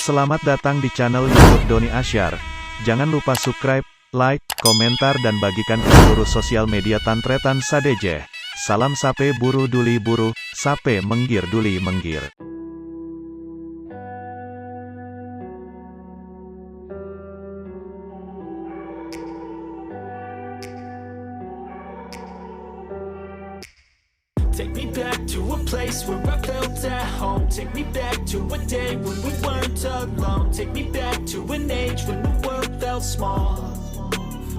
Selamat datang di channel YouTube Doni Ashar. Jangan lupa subscribe, like, komentar dan bagikan ke seluruh sosial media tantretan sadejeh. Salam sape buru duli buru, sape menggir duli menggir. Take me back to a place where I felt at home. Take me back to a day when we weren't alone. Take me back to an age when the world felt small.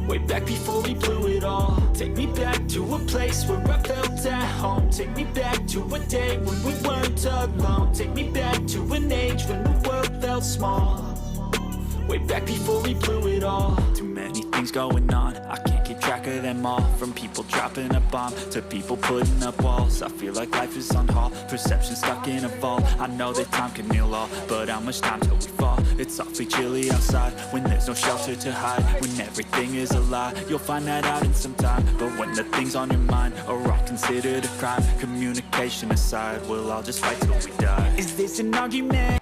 Way back before we blew it all. Take me back to a place where I felt at home. Take me back to a day when we weren't alone. Take me back to an age when the world felt small. Way back before we blew it all. Too many things going on, I can't keep track of them all. From people dropping a bomb, to people putting up walls. I feel like life is on hold, perception stuck in a vault. I know that time can heal all, but how much time till we fall? It's awfully chilly outside, when there's no shelter to hide. When everything is a lie, you'll find that out in some time. But when the things on your mind are all considered a crime, communication aside, we'll all just fight till we die. Is this an argument?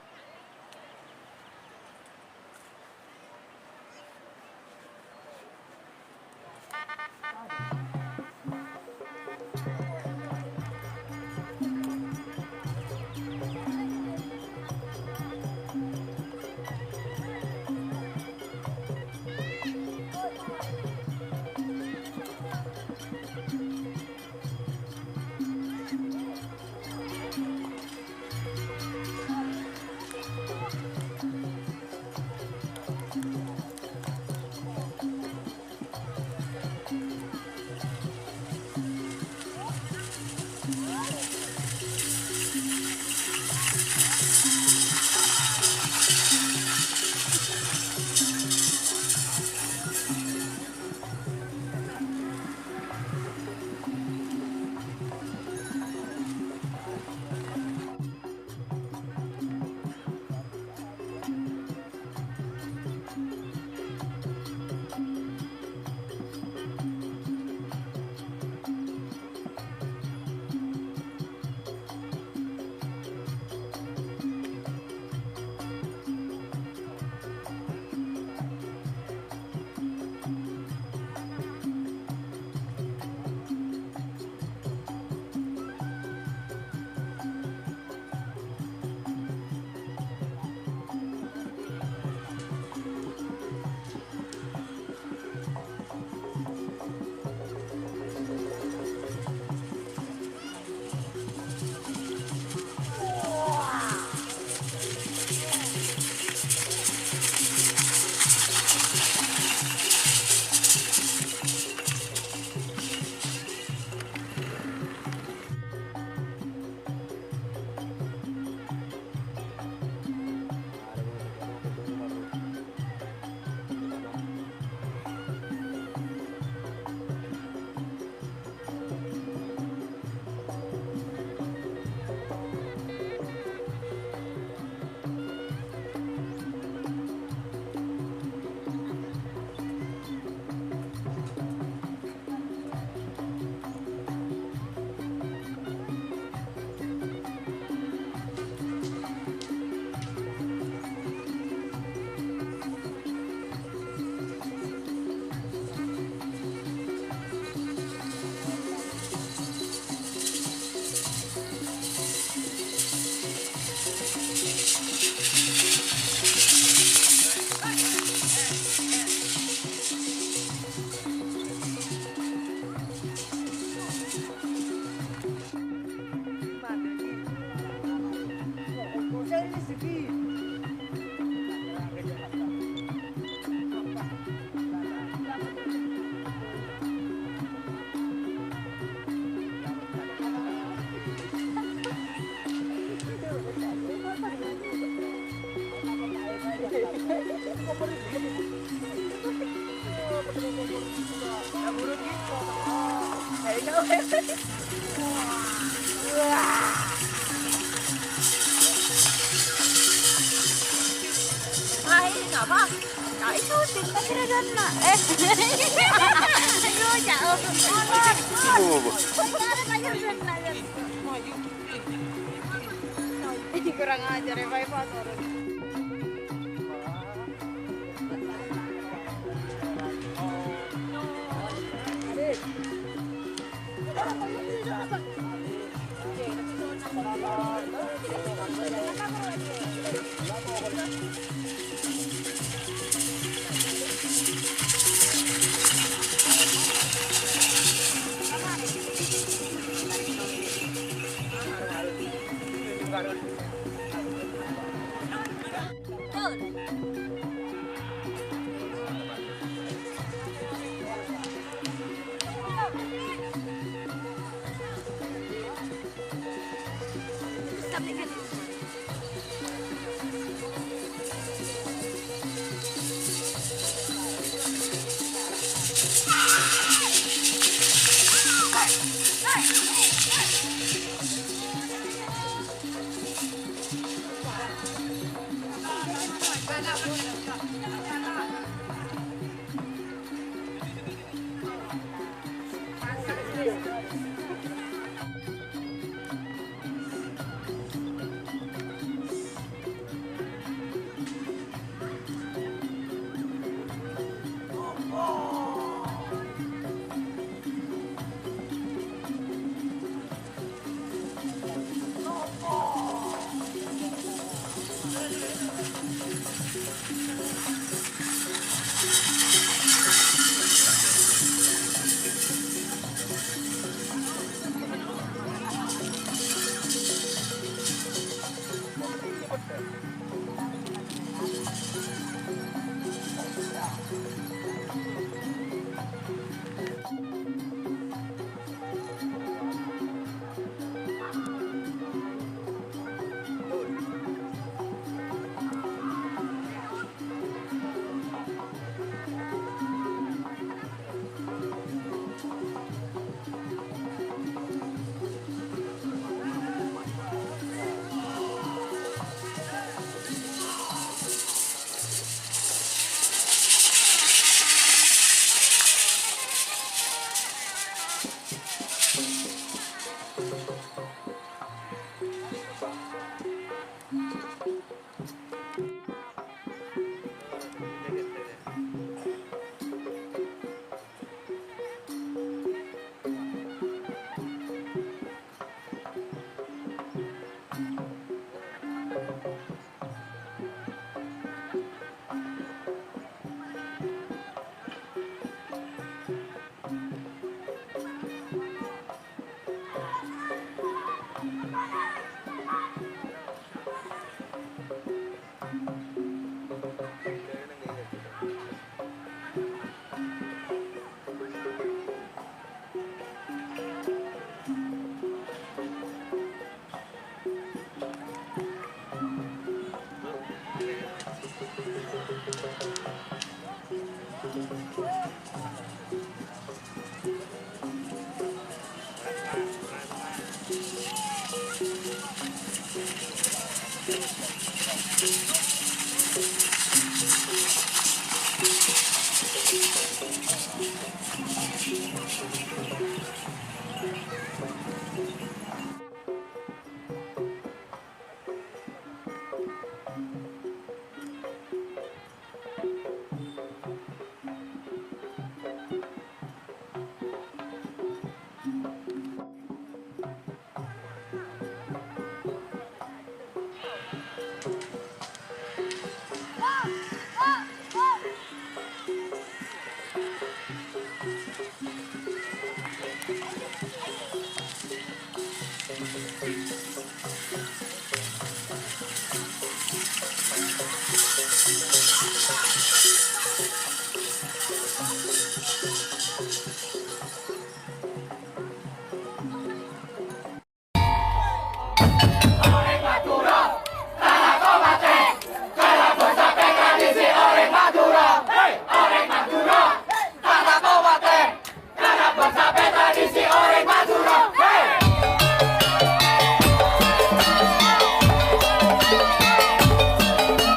Kurang ajar ya, Pak.